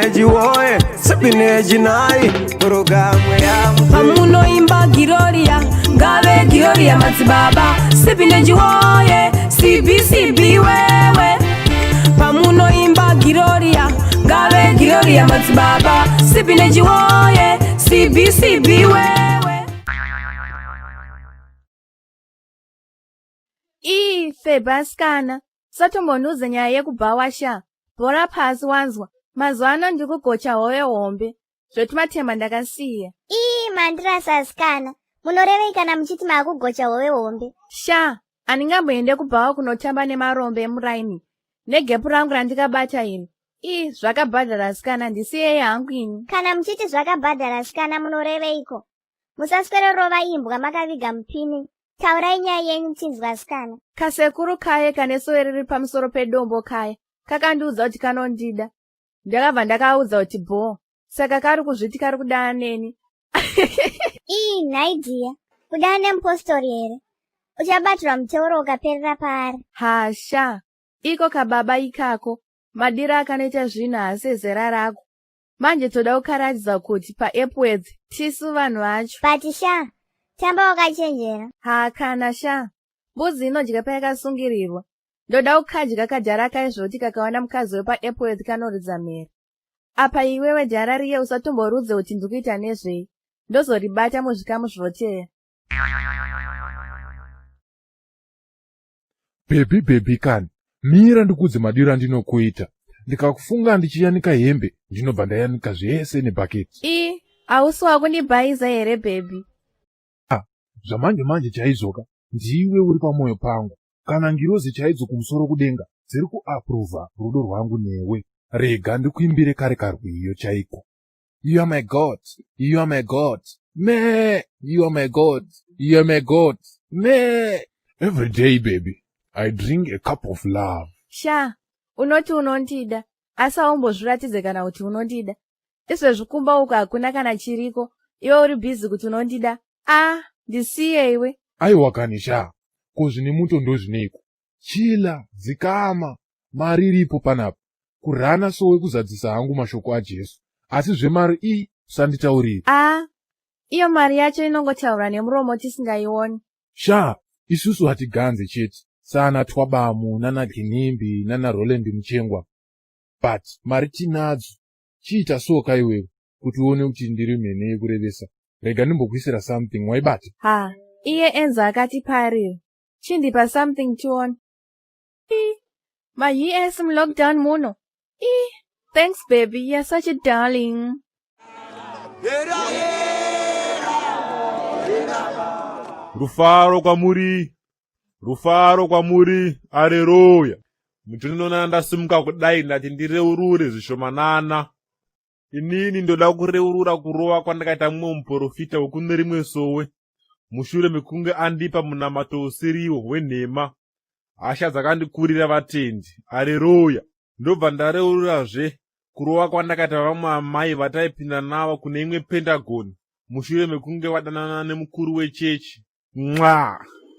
Sipineji woye, sipineji nai Programu ya mzee Pamuno imba Giroria, Gave Giroria Matibaba. Sipineji woye, CB wewe. Pamuno imba Giroria, Gave Giroria Matibaba. Sipineji woye, CB wewe. Febaskana, satombonuze nyaya yekubhawasha. Bhora pasi wanzwa, mazwana ndikugocha howe hombe. Zvotimatema ndakasiya. Mandirasasikana, munorevei kana muchiti makugocha hove hombe. Sha, aningamboende kubhawa kunotamba nemarombe emuraini. Negepu rangu randikabata iri. Zvakabhadhara sikana ndisiyei hangu ini. Kana muchiti zvakabhadhara sikana munoreveiko? Musaswere rova imbwa makaviga mupini. Taurai nyaya yenyu tinzwa sikana. Kasekuru kaye kanesowe riri pamusoro pedombo kaye. Kakandiudza kuti kanondida. Ndakabva ndakaudza kuti bho. Saka kari kuzviti kari kudana neni. Nhaidiya. Kudana nemupostori here. Uchabatirwa muteuro ukaperera paari. Hasha. Iko kababa ikako. Madira akanoita zvinhu hasi zera rako. Manje toda kukaratidza kuti paEpwedzi tisu vanhu vacho. But Sha, tamba wakachenjera. Kana Sha. Mbudzi inodya payakasungirirwa. Ndoda kukadya kadhara kaizvoti kakawana mukazi wepaEpwedzi kanoridza mhere. Apa iwewe dhara riye usatomborudze kuti ndikuita nezvei. Ndozoribata muzvikamu zvoteya. Baby kani, mira ndikudze madira ndinokuita. Ndikakufunga ndichiyanika hembe, ndinobva ndayanika zvese nebhaketi. Hausi wakundibhaiza here baby? Zvamanje chaizvoka, ndiwe uri pamwoyo pangu. Kana ngirozi chaidzo kumusoro kudenga, dziri kuaprova rudo rwangu newe. Rega ndikuimbire kare karwiyo chaiko. You are my God, you are my God. Me, you are my God, you are my God. Me. Every day, baby, I drink a cup of love. Sha, unoti unondida, asi haumbozviratidze kana kuti unondida. Izvezvikumba uko hakuna kana chiriko, iwe uri bhizi kuti unondida. Ndisiye iwe. Aiwa kani Sha, kozvine muto ndozvineiko. Chila, dzikama, mari iripo panapa. Kurana sowe kuzadzisa hangu mashoko aJesu. Asi zvemari usanditaurire. Iyo mari yacho inongotaura nemuromo tisingaioni. Sha, isusu hatiganze chete. Sana Twabamu, nana Kinimbi, nana Roland Muchengwa. But mari tinadzo. Chiita soka iwewe kuti uone kuti ndiri mhene yekurevesa. Rega ndimbokuisira something waibata. Iye Enzo akati pariri. Chindipa something tione. My US lockdown muno. Thanks baby, you're such a darling. Rufaro kwa muri, aleluya. Mutinona ndasimuka kudai ndati ndireurure zvishomanana. Inini ndoda kureurura kurova kwandakaita mumwe muprofita wekune rimwe sowe. Mushure mekunge andipa munamato usiriwo wenhema. Hasha dzakandikurira vatendi. Aleluya. Ndobva ndareururazve kurova kwandakaita vamwe amai vataipinda navo kune imwe Pentagon. Mushure mekunge vadanana nemukuru wechechi.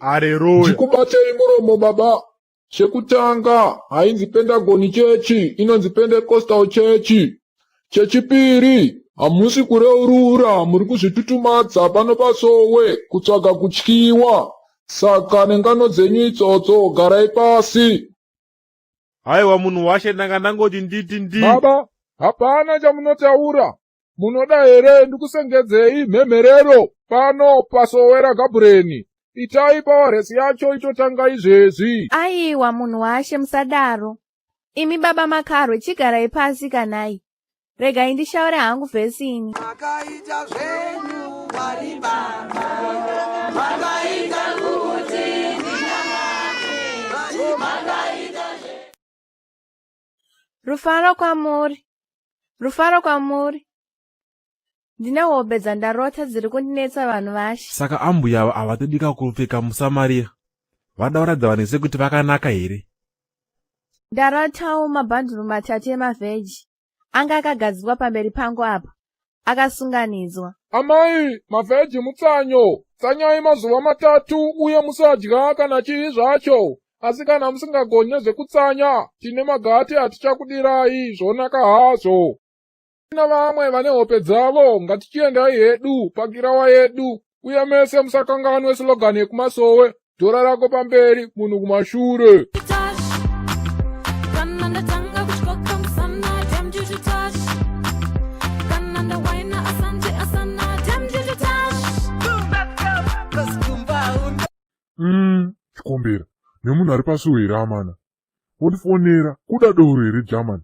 Aleluya. Ndikubatei muromo baba. Chekutanga hainzi Pentagon chechi, inonzi Pentecostal chechi. Chechipiri, hamusi kureurura, muri kuzvitutumadza pano pasowe, kutsvaga kutyiwa. Saka nengano dzenyu idzodzo garai pasi. Haiwa munhu washe ndanga ndangoti nditi. Baba, hapana chamunotaura. Munoda here ndikusengedzei mhemherero pano pasowe raGabreni. Itai pawaresi yacho ichotanga izvezvi. Aiwa munhu washe musadaro. Imi baba makarwe chigarai pasi kanai. Regai ndishaure hangu vhesi ini. Makaita zvenyu Mwari Baba. Makaita kuti ndinamate. Makaita Rufaro kwamuri. Ndine hope dzandarota dziri kundinetsa vanhu vashe. Saka ambuya ava havatodika kupfeka muSamaria. Vada kuratidza vanhu vese kuti vakanaka here? Ndarotawo mabhanduru matatu emavheji. Anga akagadzikwa pamberi pangu apa. Akasunganidzwa. Amai, mavheji mutsanyo. Tsanyai mazuva matatu uye musadya kana chii zvacho. Asi kana musingagoni zvekutsanya, tine magati atichakudirai zvonaka hazvo. na vamwe vane hope dzavo ngatichiendai hedu pagirawa yedu uye mese musakanganwe slogani yekumasowe dhora rako pamberi munhu kumashure. Chikombera nemunhu ari pasuwe here amana wondifonera kuda doro here jamani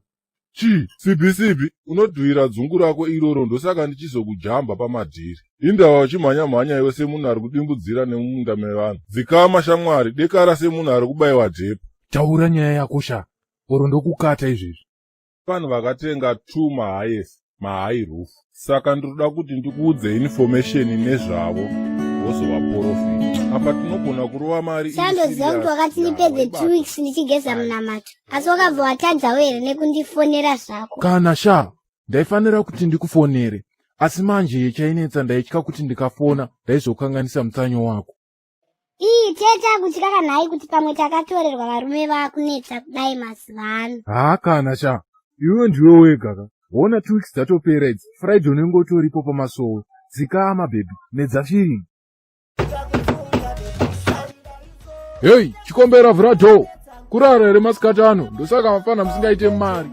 chii sibi unodhuvira dzungu rako iroro ndosaka ndichizokujamba pamadhiri indawa uchimhanya-mhanya iwe semunhu ari kudimbudzira nemumunda mevanhu dzikama shamwari dekara semunhu ari kubayiwa jepa. taura nyaya yako sha oro ndokukata izvezvi. vanhu vakatenga 2 mahai roof saka ndinoda kuti ndikuudze information nezvavo wozova profit apa tinogona kurova mari. sandoziva kuti wakati ndipedze 2 weeks ndichigeza munamato asi wakabva watadzawo here nekundifonera zvako. kana sha ndaifanira kuti ndikufonere asi manje chainetsa ndaitya kuti ndikafona ndaizokanganisa mutsanyo wako. teta kutya kanhai kuti pamwe takatorerwa varume vakunetsa kudai mazuva ano. kana sha iwe ndiwe wega ka wona 2 weeks dzatopera idzi friday unenge utoripo pamasowe dzikama bhebi nedzafiri. hei chikombera vhurato kurara here masikati ano ndosaka mafana musingaite mari.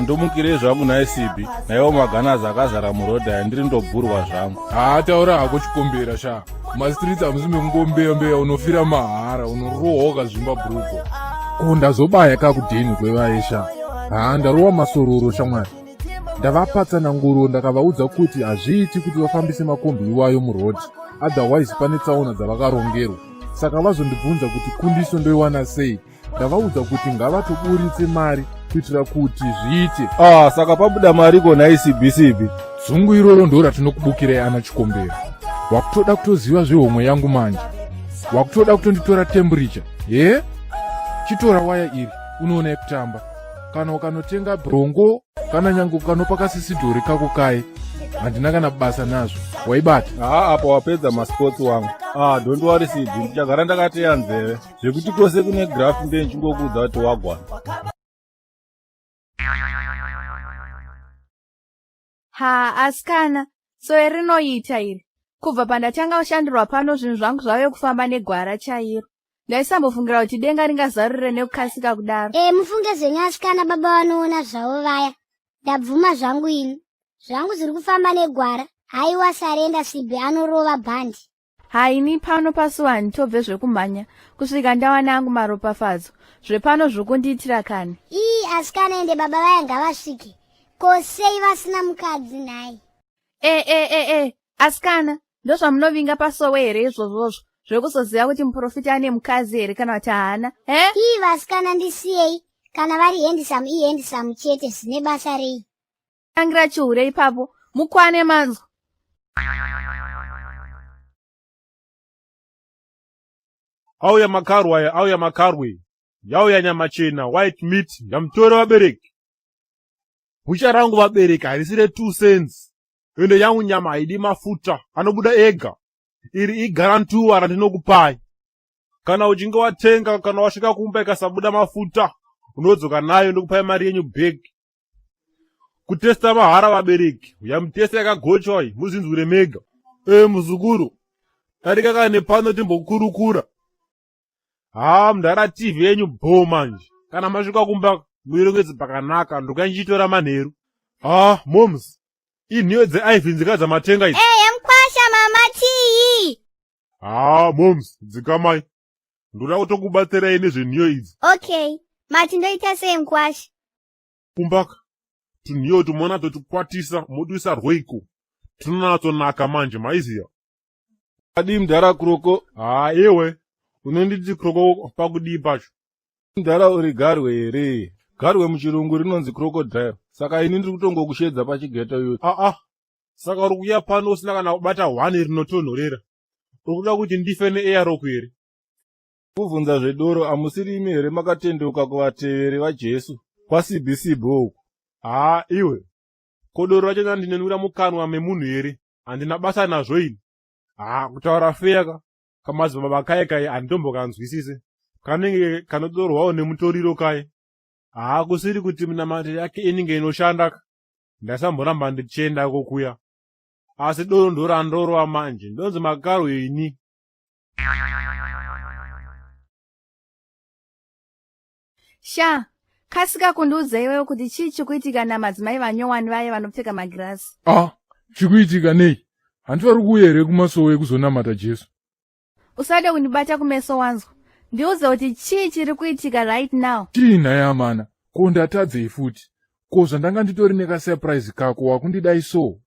ndomukire zvangu naisibi naiwo maganazi akazara murodha yandiri ndobhurwa zvangu. taura hako chikombera sha kumastreets hamusi mekungombeya unofira mahara unorohwa ukazvimba bhuruko ko ndazobaya kakudheni kwevaisha ndarowa masororo shamwari ndavapatsa nguro ndakavaudza kuti hazviiti kuti vafambise makombi iwayo murodhi otherwise pane tsaona dzavakarongerwa saka vazondibvunza kuti kundiso ndoiwana sei ndavaudza kuti ngavatoburitse mari kuitira kuti zviite. Saka pabuda mari kona ICBCB. Dzungu iroro ndo ratinokubukirai ana Chikombera. Wakutoda kutoziva zvehomwe yangu manje. Wakutoda kutonditora temperature. Chitora waya iri unoona kutamba. Kana ukanotenga brongo kana nyangu kanopa kasisidhori kako kai. Handina kana basa nazvo. Waibata? Apo wapedza masports wangu. Don't worry Sidi, ndichagara ndakateya nzeve. Zvekuti kwose kune graph ndiye ndichingokuudza kuti wagwana. Asikana, so erinoita iri. Kubva pandatanga ushandirwa pano zvinhu zvangu zvave kufamba negwara chairo. Ndaisambofungira kuti denga ringazarurire nekukasika kudaro. Mufunge zvenyu asikana baba vanoona zvavo vaya. Ndabvuma zvangu ini. Zvangu zviri kufamba negwara. Haiwa sarenda Sibi anorova bhandi. Haini pano pasuwani tobve zvekumhanya kusvika ndawana angu maropafadzo. Zvepano zvokundiitira kani. Asikana ende baba vaya ngavasvike. Ko sei vasina mukadzi nai. Asikana, ndozvamunovinga pasowe here izvozvozvo. Zvekuzoziva kuti muprofita ane mukadzi here kana kuti haana. Vasikana ndisiyei. Kana vari handsome handsome chete zvine basa rei. Tangira chihure ipapo, mukwane manzwa. Auya makarwa, auya makarwe. Yauya nyama chena, white meat, yamtore vabereki. Bucha rangu vabereki harisire 2 cents. Ende yangu nyama haidi mafuta, anobuda ega. Iri igarantuwa randinokupai. Kana uchinge watenga, kana wasvika kumba ikasabuda mafuta, unodzoka nayo ndokupai mari yenyu bhegi. Kutesta mahara vabereki, yamutesta yakagochwa muzinzure mega. Muzukuru, tarika kane pano timbokurukura. Mudara TV yenyu bho manje. Kana masvika kumba muirongedze pakanaka ndokandichitora manheru. Moms. Inhiyo dzeIV dzikadza matenga idzi. Mkwasha mama tii. Moms, dzikamai. Ndoda kutokubatsirai nezvenhiyo idzi. Okay, mati ndoita sei mkwasha? Kumbaka. Tunhiyo tumona totukwatisa moduisa rweiko. Tunonatsonaka manje maiziya. Adi mudhara kuroko. Ewe. Unonditi kroko pakudii pacho. Mudhara uri garwe here. Garwe muchirungu rinonzi crocodile. Saka ini ndiri kutongokushedza pachigeto iyoyo. Saka uri kuya pano usina kana kubata 1 rinotonhorera. Ukuda kuti ndife neairok here. Kubvunza zvedoro amusiri imi here makatendeuka kuvateveri vaJesu kwaCBC boku. Iwe. Kodoro racho ndinenwira mukanwa memunhu here. Handina basa nazvo ini. Kutaura feyaka. Kamazibaba kaye kaye handitombokanzwisise. Kanenge kanotorwawo nemutoriro kaye. Kusiri kuti minamato yake inenge inoshanda. ndasamboramba ndichienda kokuya, asi doro ndorandorova manje, ndonzi magaro ini. Sha, kasika kundiudza iwewe kuti chii chikuitika namadzimai vanyowani vaye vanopfeka magirasi. Chikuitika nei? Handivari kuuya here kumasowe kuzonamata Jesu. Usade kundibata kumeso wanzwa. Ndiuze kuti chii chiri kuitika right now. Chii yamana, ko ndatadzei futi. Ko zvandanga nditori nekasurprise kako wakundidai so.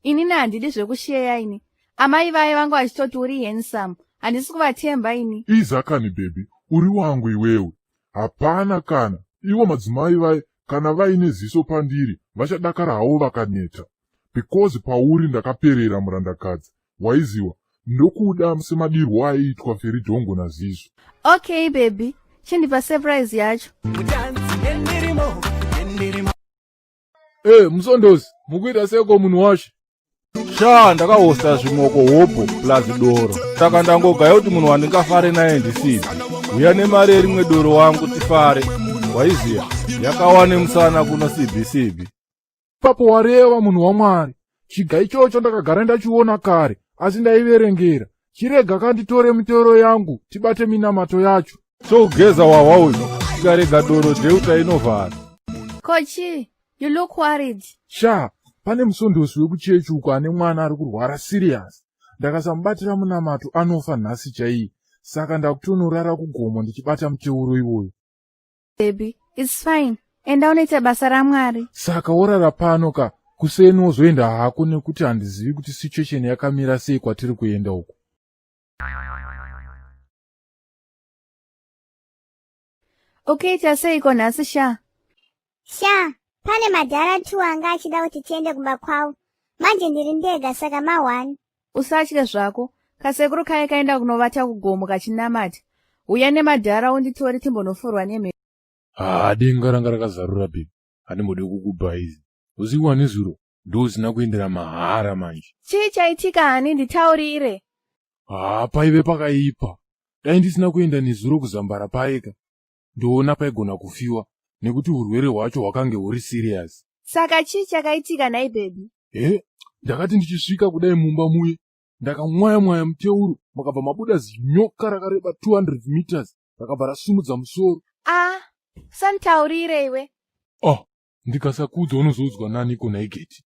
Inini handidi zvekusheya ini. Amai vaye vanga vachitoti uri handsome. Handisi kuvatemba ini. Izakani baby, uri wangu iwewe. Hapana kana, iwo madzimai vaye kana vaine ziso pandiri vachadakara havo vakaneta. Because pauri ndakaperera murandakadzi. Waiziwa, ndokuda semadirwo aiitwa Feridhongo naZiso. Okay baby, chindipa surprise yacho. Musondosi, mukuita seko munhu washe. Sha, ndakahosta zvimoko hopo plus doro. Saka ndangogaya kuti munhu wandingafare naye ndisipi. Uya nemari yerimwe doro wangu tifare. Waiziya, yakawane musana kuno CBCB. Papo wareva munhu waMwari. Chiga ichocho ndakagara ndachiona kare, asi ndaiverengera. Chirega kanditore mitoro yangu, tibate minamato yacho. So geza wawa uyu, tikarega doro deuta inovhara. Kochi, you look worried. Sha, pane musondosi wekuchechi uko ane mwana ari kurwara serious. Ndakasamubatira munamato anofa nhasi chaiyi. Saka ndakutonorara kugomo ndichibata muteuro iwoyo. Baby, it's fine. Enda unoita basa raMwari. Saka worara pano ka, kuseni wozoenda hako nekuti handizivi kuti situation yakamira sei kwatiri kuenda uko. Ukaita seiko nhasi Sha? Sha, pane madhara 2 anga achida kuti tiende kumba kwavo. Manje ndiri ndega saka ma1. Usatye zvako. Kasekuru kaye kaenda kunovata kugomo kachinamata. Uya nemadhara unditori timbonofurwa nemhepo. Denga ranga rakazarura baby. Handimbodi kukubhaizi. Usiku nezuro ndosina kuendera mahara manje. Chii chaitika hani nditaurire? Paive pakaipa. Dai ndisina kuenda nezuro kuzambara paika. Ndoona paigona kufiwa nekuti urwere hwacho hwakange huri serious. Saka chii chakaitika nai baby? Ndakati ndichisvika kudai mumba muye. Ndakamwaya muteuro, makabva mabuda zinyoka rakareba 200 meters, rakabva rasumudza musoro. Sanditaurire iwe. Ndikasakudza unozodzwa nani kunaigeti.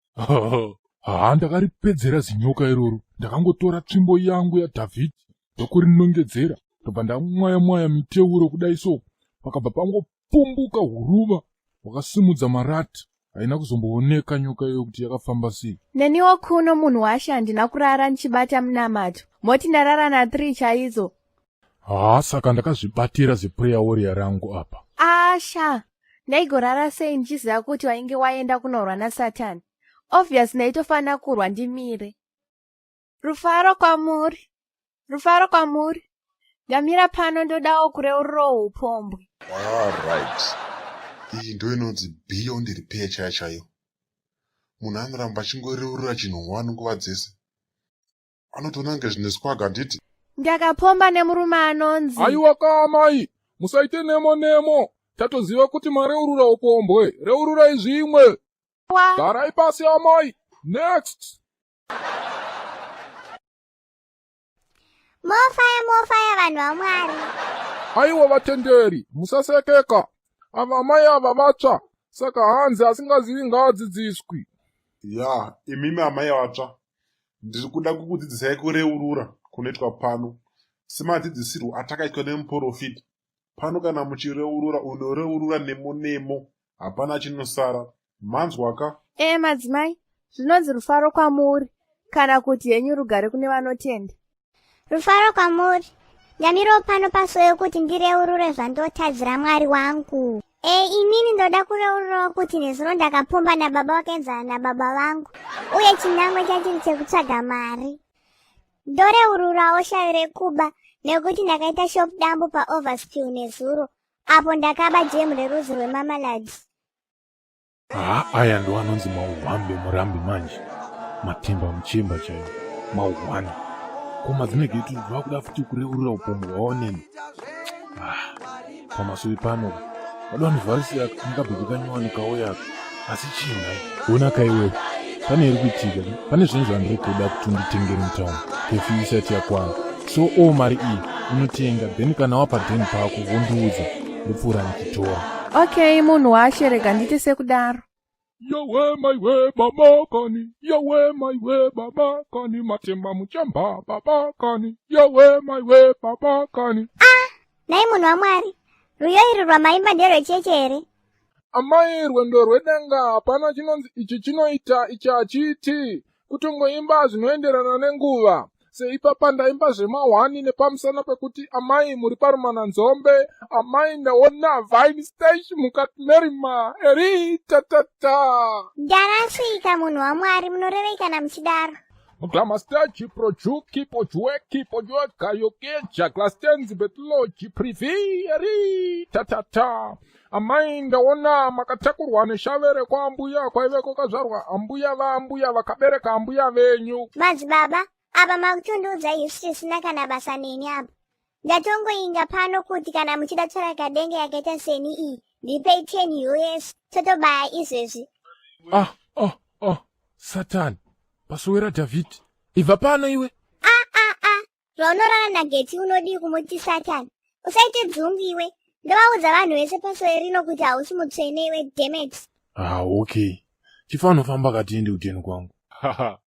Ndakaripedzera zinyoka iroro. Ndakangotora tsvimbo yangu yaDhavhidhi, ndokurinongedzera, ndobva ndamwaya muteuro kudai so. Pakabva pangopumbuka huruva, wakasumudza marati. Haina kuzombooneka nyoka iyo kuti yakafamba sei. Neniwo kuno munhu washe handina kurara ndichibata munamato. Moti ndarara na 3 chaidzo. Saka ndakazvibatira zeprayer warrior rangu apa. Sha, ndaigorara sei ndichiziva kuti wainge waenda kunorwa naSatani. Obvious ndaitofana kurwa ndimire. Rufaro kwamuri. Rufaro kwamuri. Ndamira pano ndodawo kureuriro upombwe. Right. Iyi ndo inonzi beyond repair chaiyo. Munhu anoramba achingoreurura chinhu wani nguva dzese. Anotoona kunge zvine squaga nditi. Ndakapomba nemurume anonzi. Aiwa kamai, musaite nemo. Tatoziva kuti mareurura upombwe. Reururai zvimwe. Garai pasi amai. Next. Mofaya vanhu vaMwari. Aiwa vatenderi, musasekeka. Ava mai ava vatsva, saka hanzi asingazivi ngaadzidziswi. Imimi amai vatsva. Ndiri kuda kukudzidzisai kureurura kunoitwa pano. Semadzidzisirwo atakaitwa nemuprofita. Pano kana muchireurura unoreurura nemo. Hapana chinosara. Manzwaka? Madzimai, zvinonzi rufaro kwamuri. Kana kuti henyu rugare kune vanotenda. Rufaro kwamuri. Ndamirawo pano pasoyo kuti ndireurure zvandotadzira Mwari wangu. Inini ndoda kureururawo kuti nezuro ndakapomba nababa wakaenzana nababa vangu. Uye chinangwa chachiri chekutsvaga mari. Ndoreururawo shavi rekuba nekuti ndakaita shop dambu paOverspill nezuro. Apo ndakaba jemu rerudzi rwemamaladi. Aya ndo anonzi mauhambe murambi manje. Matemba muchimba chaiyo. Mauhwana. Koma dzinenge vakuda futi kureurura upombwe waoneni. Pamasuvi pano. Wadwa nivharisi yaka ngabheki kanyowani kawo yaka. asi china ona kaiwewe pane iri kuitika pane zvinhu zvandiri kuda kuti unditengere mutauni kefi isati yakwana so mari iyi unotenga then kana wapa dheni pako wondiudza ndopfuura ndichitora. Okay, munhu washe rega nditi sekudaro. Yawe maiwe babakani, yawe maiwe babakani, matemba muchamba babakani, yawe maiwe babakani. Nai munhu waMwari, rwiyo iri rwamaimba nderwecheche here? Amai rwendo rwedenga hapana chinonzi ichi chinoita ichi hachiti, kutongoimba zvinoenderana nenguva. Seipapa ndaimba zvemahwani nepamusana pekuti amai muri parumana nzombe, amai ndaona vine stage mukati merima, eri tatata. Ndarasvika munhu waMwari, munorevekana muchidaro. Glamastachi projuki pojueki pojueka yokeja glastenzi betloji privi eri tatata. Amai ndaona makatakurwa neshavere kwa ambuya kwaiveko kazvarwa ambuya vaambuya vakabereka ambuya venyu. Madzibaba, apa makutondiudza isu tisina kana basa neni apa. Ndatongoinga pano kuti kana muchida tsvaraka denge yakaita seni iyi, ndipei 10 US, totobaya izvezvi. Satani, pasowera Dhavhidhi, ibva pano iwe. Zvaunorana nageti unodii kumuti Satani? Usaite dzungu iwe, ndovaudza vanhu vese pasowe rino kuti hausi mutsvene iwe, dammit. Okay, chifanofamba katiende uteni kwangu.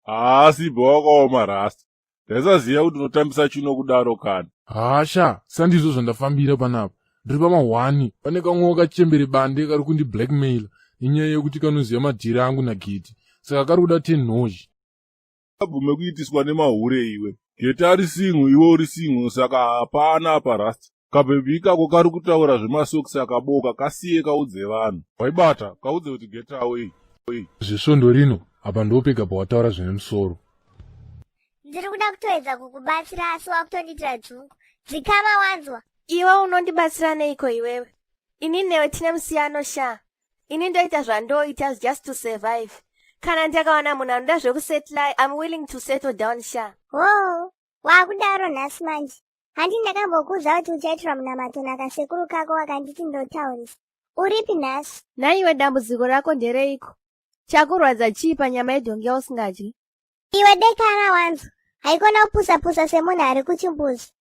Asi bhawakaoma rasta. Ndaisaziva kuti unotambisa chino kudaro kana. Hasha, sandizvo zvandafambira panapa. Ndiri pamahwani, pane kamwe kachembere bande kari kundi blackmail nenyaya yekuti kanoziva madhiri angu nageti. Saka kari kuda 10 nozhi. Abvume kuitiswa nemahure iwe. Geti ari singu, iwe uri singu, saka hapana apa rasta. Kabhebi ikako kari kutaura zvemasokisi akaboka, kasiye kaudze vanhu. Waibata, kaudze kuti geti away. Zvisvondo rino, apa ndopega pawataura zvine musoro. Ndiri kuda kutoedza kukubatsira asi wakutonditira dzungu. Dzikama wanzwa. Iwe unondibatsira neiko iwewe? Ini newe tine musiyano sha. Ini ndoita zvandoita just to survive. Kana ndakawana munhu anoda zvekusettle, I'm willing to settle down sha. Wakudaro nhasi manje. Handi ndakambokuudza kuti uchaitirwa munamato nakasekuru kako wakanditi ndotaurisa. Uripi nhasi? Naiwe dambudziko rako ndereiko? Chakurwadza chii panyama yedhongi yausingadyi? Iwe dekana wanzwa. Haikona kupusa-pusa semunhu ari kuchimbuzi.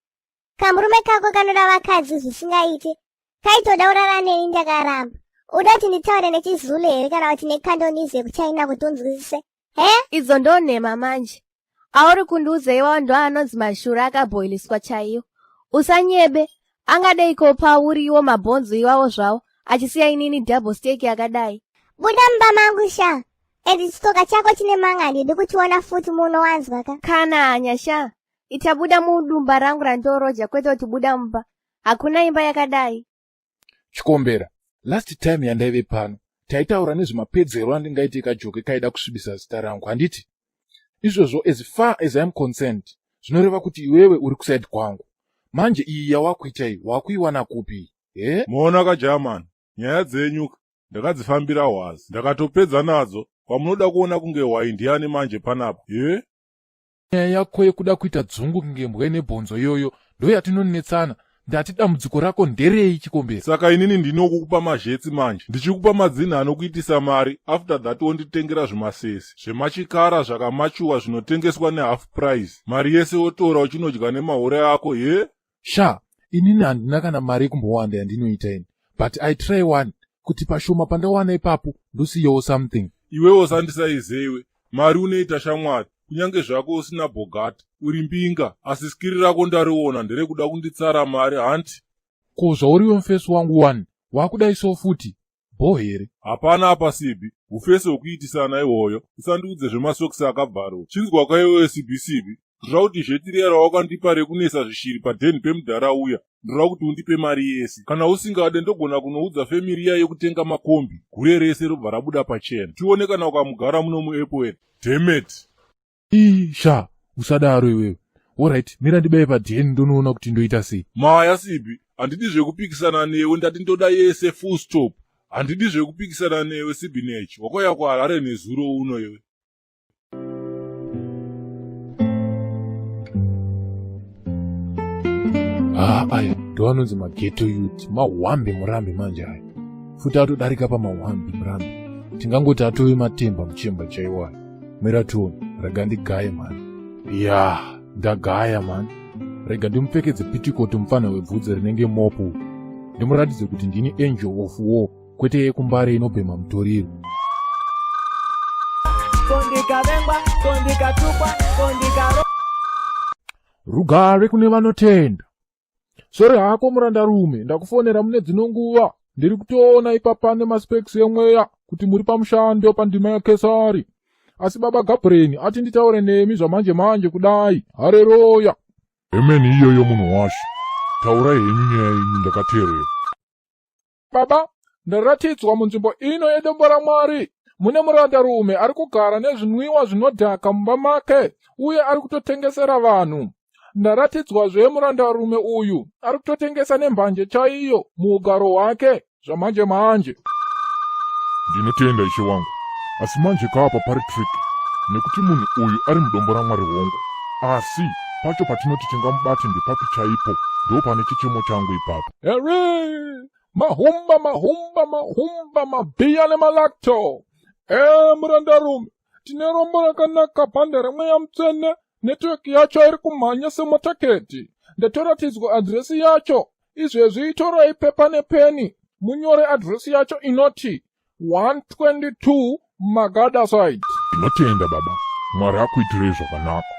Kamurume kako kanoda vakadzi zvisingaite. Kaitoda urara neni ndakaramba. Uda kuti nditaure nechizulu here kana kuti nekandonize kuchaina kuti unzwisise? Idzo ndonhema manje. Auri kundiudza iwawo ndo anonzi mashura akabhoiliswa chaiyo. Usanyebe, angadeiko pauriwo mabhonzo iwawo zvawo, achisiya inini double steak yakadai. Buda mumba mangu sha. Edi chitoka chako chine manga handidi kuchiona futi muno wanzwa ka. Kana hanya sha. Itabuda mudumba rangu randoroja kwete kuti buda mumba. Hakuna imba yakadai. Chikombera, last time yandaive pano, taitaura nezvemapedzero andingaitika joke kaida kusvibisa zita rangu, handiti? Izvozvo, as far as I am concerned, zvinoreva kuti iwewe uri kuside kwangu. Manje iyi yawakuita iyi, wakuiwana kupi? Muona kaJamani, nyaya dzenyuka, ndakadzifambira hwazi, ndakatopedza nadzo, kwamunoda kuona kunge waindiani manje panapa, Nyaya yako yekuda kuita dzungu kunge mbwe nebhonzo iyoyo, ndo yatinonetsana. Ndati dambudziko rako nderei Chikombera? Saka inini ndinokukupa mazhetsi manje, ndichikupa madzina anokuitisa mari, after that wonditengera zvimasesi, zvemachikara zvakamachuwa zvinotengeswa nehalf price, mari yese wotora uchinodya nemahure ako, Sha, inini handina kana mari yekumbowanda yandinoita ini, but I try one, kuti pashoma pandawana ipapo, ndosiyawo something. Iwewo sandisaizewe, mari unoita shamwari, kunyange zvako usina bhogata, uri mbinga, asi skiri rako ndariona nderekuda kunditsara mari, hanti? Ko zvauriwe mufesi wangu 1, wakudaiso futi, bho here? Hapana apa Sibi, ufese hwekuitisana iwoyo, usandiudze zvemasokisi akabvarwa. Chinzwa kwaiwewe Sibi, ndira kuti zvetirera wakandipa rekunesa zvishiri padheni pemudhara uya, ndira kuti undipe mari yese. Kana usingade ndogona kunoudza femiri iya yekutenga makombi, gure rese robva rabuda pachena. Tione kana ukamugara muno muEpwell. Dammit. Sha, usadaro iwewe. Alright, mira ndibaye padheni ndonoona kuti ndoita sei. Maya Sibi, handidi zvekupikisana newe, ndati ndoda yese full stop. Handidi zvekupikisana newe Sibinech, wakauya kuHarare nezuro uno iwe. Aya, ndoanonzi maghetto youth, mahwambe murambe manje aya. Futi atodarika pamahwambe murambe. tingangoti atove matemba muchemba chaiwayo. Meraton, rega ndigaye mani. Ya, ndagaya mani. Rega ndimupfekedze pitikoti mufana webvudzi rinenge mopo. Ndimuratidze kuti ndini angel of war, kwete yekumbare inobhema mutoriro. Rugare kune vanotenda. Sori hako murandarume, ndakufonera mune dzino nguva. Ndiri kutoona ipapa nemaspeks emweya kuti muri pamushando pandima yaKesari. Asi baba Gabriel ati nditaure nemi zvamanje manje kudai. Haleluya. Emeni iyoyo munhu washe. Taura henyu nyaya yenyu ndakateerera. Baba, ndaratidzwa munzvimbo ino yedombo raMwari. Mune murandarume ari kugara nezvinwiwa zvinodhaka mumba make uye ari kutotengesera vanhu. Ndaratidzwazve murandarume uyu ari kutotengesa nembanje chaiyo muugaro hwake zvamanje manje. Ndinotenda ishe wangu. Asi manje kaapa pari tricky. Nekuti munhu uyu ari mudombo raMwari hongu. Asi pacho patinoti tingamubate ndepapi chaipo. Ndo pane chichemo changu ipapo. Ere! Mahumba, mabhiya nemalacto. Murandarume, tine rombo rakanaka bhande remweya mutsvene. Netiweki yacho iri kumhanya semotaketi. Ndatoratidzwa adresi yacho. Izvezvi itorai pepa nepeni. Munyore adresi yacho inoti 122 Magada side. Ndinotenda baba. Mwari akuitirei zvakanaka.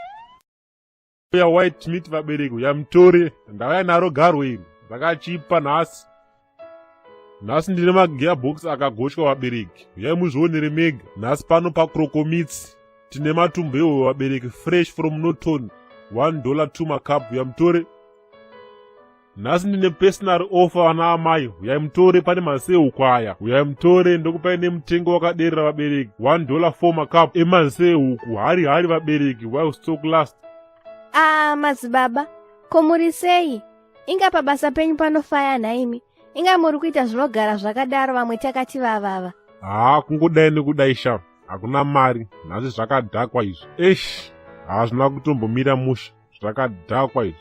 Ya white meat vabereki yamutore ndauya naro garwe iri rakachipa nhasi. Nhasi ndine magearbox akagochwa vabereki. Uyai muzvionere mega. Nhasi pano pakrokomitsi. Tine matumbu ewo vabereki fresh from Norton. $1 makapu yamutore. Nhasi ndine personal offer vana amai. Uyai mutore pane maseu kwaya. Uyai mutore ndokupai nemutengo wakaderera vabereki. $1 makapu emaseu huku. Hari vabereki while stock last. Madzibaba, ko muri sei? Inga pabasa penyu panofaya naimi. Inga muri kuita zvinogara zvakadaro vamwe takati vavava. Kungodai nekudai sha. Hakuna mari. Nhasi zvakadhakwa izvi. Hazvina kutombomira musha. Zvakadhakwa izvi.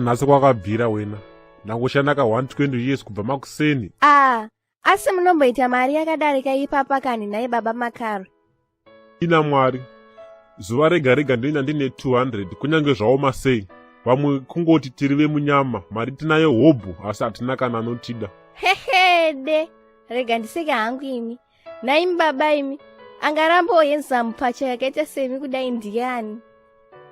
Nhasi kwakabvira wena. Nangoshanda ka 120 years kubva makuseni. Asi munomboita mari yakadarika ipapa kani naye baba Makaro. Ina Mwari. Zuva rega rega ndinoenda ndine 200 kunyange zvaoma sei. Vamwe kungoti tiri vemunyama, mari tinayo hobhu asi hatina kana anotida. Hehede, rega ndiseke hangu imi. Naimi baba imi, angaramboyenza mupacha yakaita semi kudai ndiani.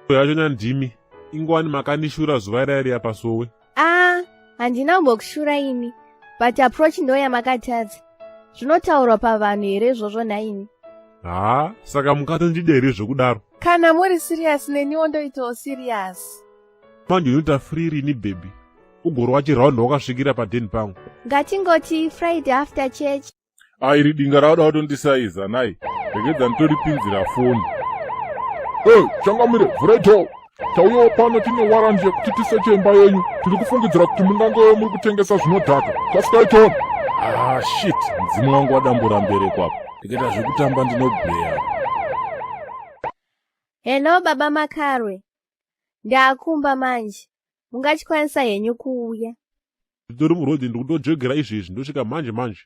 Yacho nyandimi, ingwani makandishura zuva irari yapasowe. Handina kumbokushura imi, but approach ndo yamakatadza. Zvinotaurwa pavanhu here izvozvo naimi. Saka mukatonjida here zvokudaro. Kana muri serious neniwo ndoitawo serious. Manje unoita free rini baby. Ugorwa chiraundi wakasvikira padeni pangu. Ngatingoti Friday after church. Iri dinga rauda kutondisaiza nai. Regedza nditoripinzira foni. Changamire, vhureto. Tauyawo pano tine waranji yekuti tiseche imba yenyu. Tiri kufungidzira kuti mungange muri kutengesa zvinodhaka. Kasikaitona. Shit, mdzimu wangu wadambura mbere kwapo. Ndikaita zvekutamba ndinobheya. Hello baba Makarwe. Ndakumba manje. Mungachikwanisa henyu kuuya. Nditori murodhi ndikutojegera izvezvi ndosvika manje.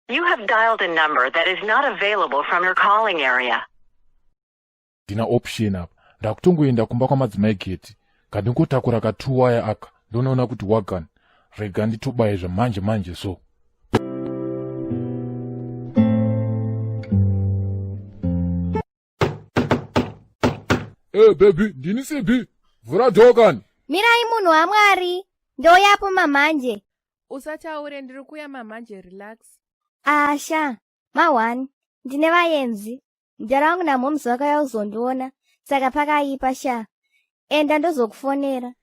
You have dialed a number that is not available from your calling area. Ndina option apa. Ndakutongoenda kumba kwamadzimai geti. Ngandingotakura katuwaya aka. Ndonoona kuti wagani. Rega nditobaya zvamanje so. Baby, ndini sibi. Vhura dhokani. Mirai munhu waMwari. Ndoyapo mamanje. Usataure ndiri kuya mamanje, relax. Asha, mawani. Ndine vaenzi. Mujara wangu namhomzi wakauya kuzondiona. Saka pakaipa sha. Enda ndozokufonera.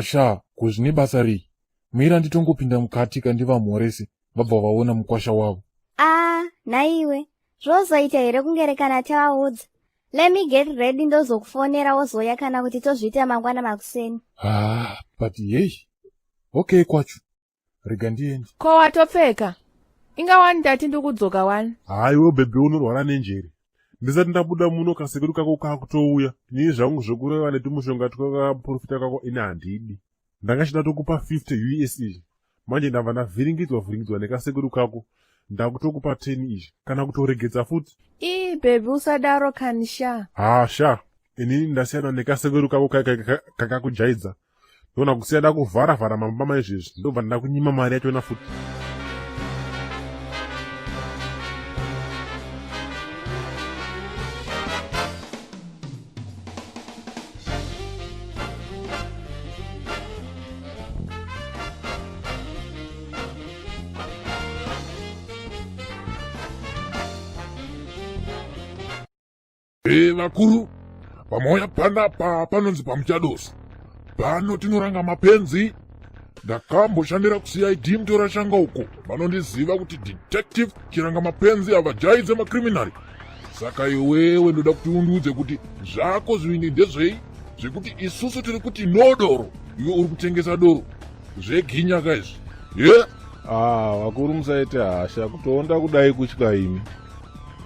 Sha, kuzvine basa rii. Mira nditongopinda mukati kandiva mhoresi. Vabva vaona mukwasha wavo. Naiwe. Zvozoita here kungerekana tavaudza. Let me get ready ndozokufonera wozoya kana kuti tozviita mangwana makuseni. But hey. Okay kwacho. Rega ndiende. Ko watopfeka? Inga wani ndati ndikudzoka wani. Haiwo bebe unorwara nenjere. Ndisati ndabuda muno kasekuru kako kakutouya. Nii zvangu zvokureva netumushonga twakaprofita kako ine handidi. Ndangachida tokupa 50 USD. Manje ndabva ndavhiringidzwa nekasekuru kako. ndakutokupa 10 izvi kana kutoregedza futi. Baby usadaro kanisha. Sha, inini ndasiyana nekaseveru kako kakakujaidza. Ndona kusiyana kuvhara-vhara mambama izvezvi, ndobva ndakunyima mari yachona futi. Vakuru, pamauya panapa panonzi pamuchadosi. Pano tinoranga mapenzi. Ndakamboshandira kuCID Mutora Shanga uko. Vanondiziva kuti detective chiranga mapenzi avajaidze makriminari. Saka iwewe ndoda kuti undiudze kuti zvako zvivini ndezvei, zvekuti isusu tiri kuti no doro, iwe uri kutengesa doro. Zveginyaka izvi. Vakuru musaite hasha, kutoonda kudai kutya imi.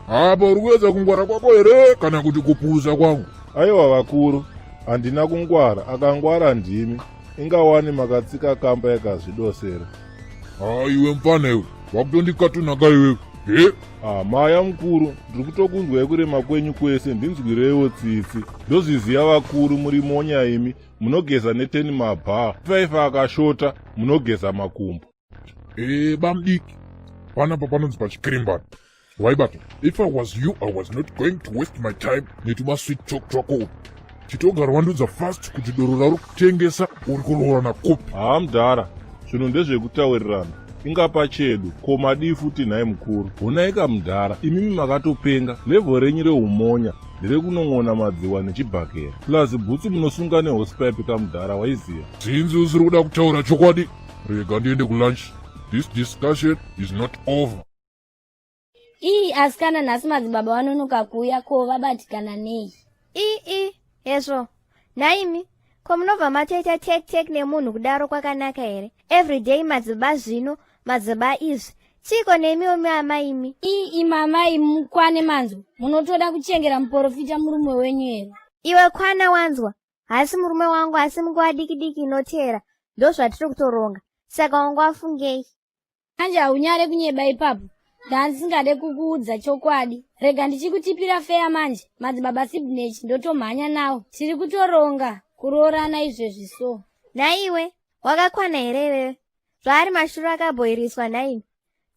Apa uri kuedza kungwara kwako here kana kuti kupuza kwangu? Aiwa vakuru, handina kungwara, akangwara ndimi. Ingawane makatsika kamba yakazvidosera. Iwe mfana iwe, wakutondikatunaka iwewe. Maya mukuru, ndiri kutokunzwai kurema kwenyu kwese, ndinzwireiwo tsitsi. Ndozviziva vakuru, muri monya imi, munogeza ne10 mabhaa. 5 akashota, munogeza makumbo. Bamdiki, panapa panonzi pachikirimbana. Waibata, if I was you, I was not going to waste my time netuma sweet talk twako. Chitogara wandudza fast kuti doro rari kutengesa uri kuroorana kopi. Mudhara, zvinhu ndezvekutaurirana. Inga pachedu, komadi futi nhaye mukuru. Unaika mudhara, imimi makatopenga, level renyu reumonya, nderekunon'ona madziwa nechibhakera. Plus bhutsu munosunga nehosepipe kamudhara, waiziya. Dzinzi usiri kuda kutaura chokwadi. Rega ndiende kulunch. This discussion is not over. Asikana nhasi madzibaba vanonoka kuuya ko vabatikana nei? Hezvo. Naimi, ko munobva matoita tek nemunhu kudaro kwakanaka here? Everyday madziba zvino, madziba izvi. Chiko nemiwo maamaimi? Mamai mukwane manzwa. Munotoda kuchengera muprofita murume wenyu here? Iwe kwana wanzwa. Hasi murume wangu asi munguva diki inotera. Ndozvatiri kutoronga. Saka wangu afungei. Anje haunyare kunyeba ipapo. Ndandisingade kukuudza chokwadi. Rega ndichikutipira feya manje. Madzibaba Sibnechi ndotomhanya nawo. Tiri kutoronga kuroorana izvezvi so. Naiwe, wakakwana here? Zvari mashuru akabhoiriswa naimi.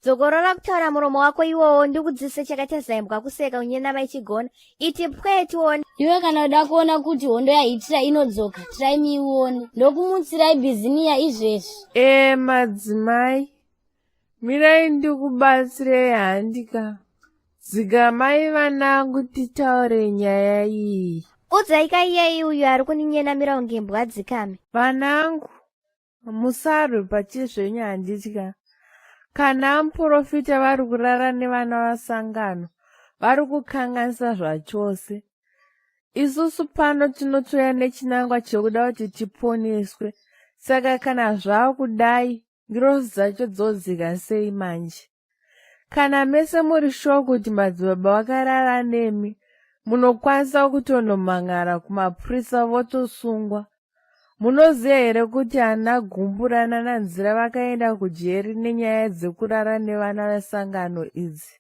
Dzokorora kutaura muromo wako iwowo ndikudzidzise chakaita zaimbwa kuseka unyena vaichigona. Iti pwe tione. Iwe kana uda kuona kuti hondo yaitira inodzoka, tiraimiione. Ndokumutsirai bhiziniya izvezvi. Madzimai. Mirai ndikubatsirei handika. Zigamai vanangu titaure nyaya iyi. Udzaika iyei uyu ari kuninyena unge imbwa dzikame. Vanangu, musarwe pachizvenyu handitya. Kana muprofita vari kurara nevana vasangano, vari kukanganisa zvachose. Isusu pano tinotoya nechinangwa chekuda kuti tiponeswe. Saka kana zvakudai, ngirozi dzacho dzodzika sei manje. Kana mese muri sure kuti madzibaba vakarara nemi, munokwanisa kutonomangara kumapurisa votosungwa. Munoziva here kuti hana gumburana nanzira vakaenda kujeri nenyaya dzekurara nevana vesangano idzi.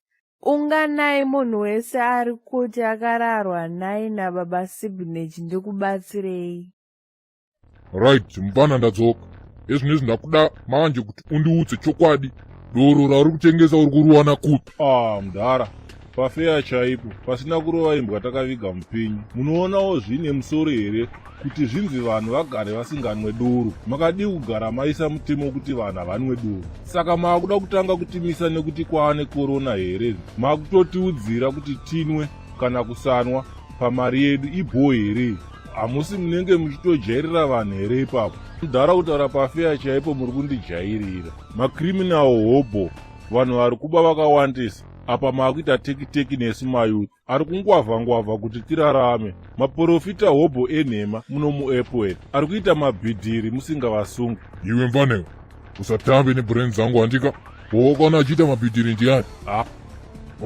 Unganai munhu wese ari kuti akararwa nai nababa Sibnechi ndikubatsirei. Right, mfana ndadzoka. Ezvinezvi ndakuda manje kuti undiudze chokwadi. Doro rari kutengesa uri kuruwana kupi? Mudhara, pafeya chaipo, pasina kurova imbwa takaviga mupinyu. Munoonawo zvine musoro here kuti zvinzi vanhu vagare vasinganwe doro. Makadi kugara maisa mutemo kuti vanhu havanwe doro. Saka maakuda kutanga kutimisa nekuti kwaane korona here. Maakutotiudzira kuti tinwe kana kusanwa pamari yedu ibho here. Hamusi munenge muchitojairira vanhu here ipapo. Mudhara kutaura pafeya chaipo muri kundijairira. Makriminal hobho, vanhu vari kuba vakawandisa. Apa maakuita teki nesu mayuthi. Ari kungwavha kuti tirarame. Maprofita hobho enhema muno muAirport. Ari kuita mabhidhiri musingavasungi. Iwe mfanewo, usatambe nebrain dzangu handika. Wakana achiita mabhidhiri ndiani?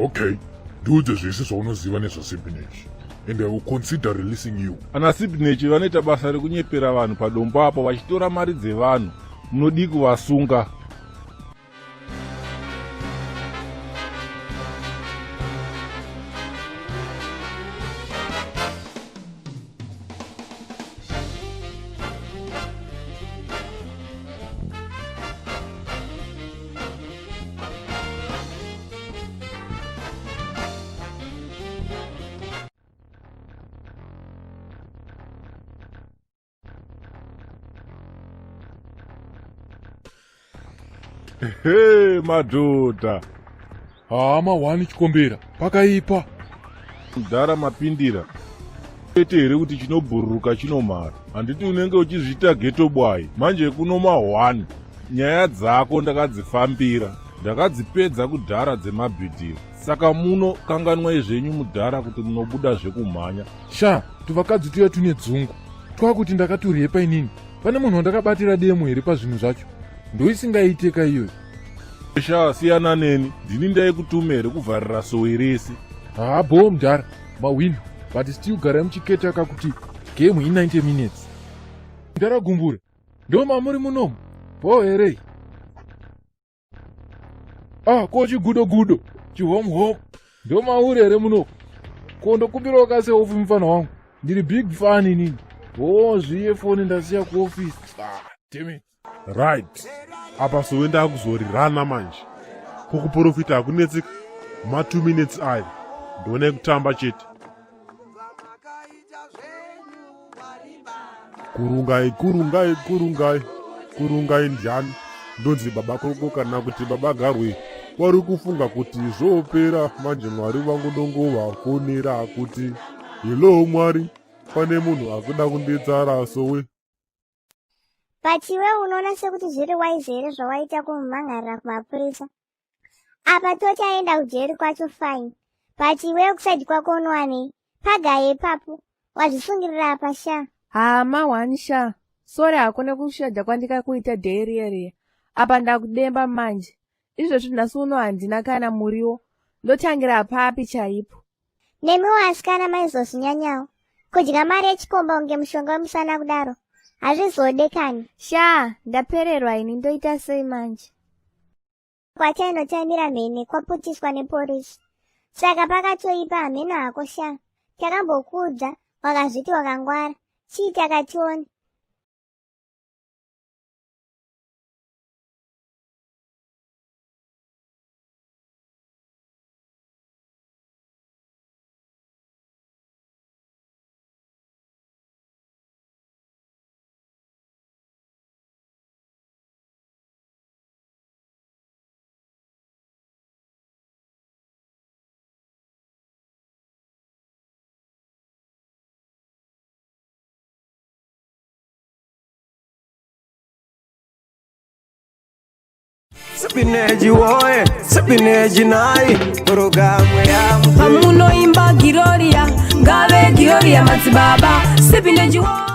Okay, ndiudze zvese zvaunoziva nezvaSibnechi. And I will consider releasing you. Ana Sibnechi vanoita basa rekunyepera vanhu padombo apo vachitora mari dzevanhu. Munodi kuvasunga. He madhodha. Hama wani chikombera. Pakaipa. Mudhara mapindira. Kwete here kuti chinobhururuka chinomara. Handiti unenge uchizviita geto bwai. Manje kuno ma1. Nyaya dzako ndakadzifambira. Ndakadzipedza kudhara dzemabhidhiro. Saka muno kanganwai zvenyu mudhara kuti munobuda zvekumhanya. Sha, tuvakadzi tuya tune dzungu. Twakuti ndakaturepa inini. Pane munhu wandakabatira demo here pazvinhu zvacho. Ndoisingaiteka iyoyo. Sha, siyana neni. Ndini ndaikutume here kuvharira sowe rese. Bo mudhara. Mawini. But still gara muchiketaka kuti game in 90 minutes. Mudhara gumbure. Ndo mamuri munomu. Bo here. Kochi gudo. Chihom. Ndo mauri here muno. Kondo kubira wakase ofu mfana wangu. Ndiri big fan inini. Zviye phone ndasiya ku office. Damn it. Right. Apa sowe ndakuzorirana manje. Kukuprofita hakunetsika. 2 minutes aya. Ndone kutamba chete. Kurungai ndiani. Ndonzi baba koko kana kuti baba garwe. Wari kufunga kuti zvopera manje Mwari vangu ndongovafonera kuti hello Mwari, pane munhu akuda kunditsara sowe. But iwe unoona sekuti zviri wise here zvawaita kumhangarira kumapurisa. Apa tochaenda kujeri kwacho fine. But iwe kusaidi kwako unowanei? Pagaye ipapo. Wazvisungirira apa Sha. Ma1 Sha. Sori hakuna kushodha kwandikakuita dheri yeriye. Apa ndakudemba manje. Izvozvo nhasi uno handina kana muriwo. Ndotangira papi chaipo. Nemiwo asikana maizozvinyanyawo. Kudya mari yechikomba unge mushonga wemusana kudaro. Hazvizodekani. Sha, ndapererwa ini ndoita sei manje. Kwachainotamira mhene kwaputiswa neporisi. Saka pakatoipa hameno hako Sha. Takambokuudza, wakazviti wakangwara. Chii takationa? Spinach woe, spinach nai, programu ya Pamuno imba Gloria, Gave Gloria Matsibaba, spinach woe.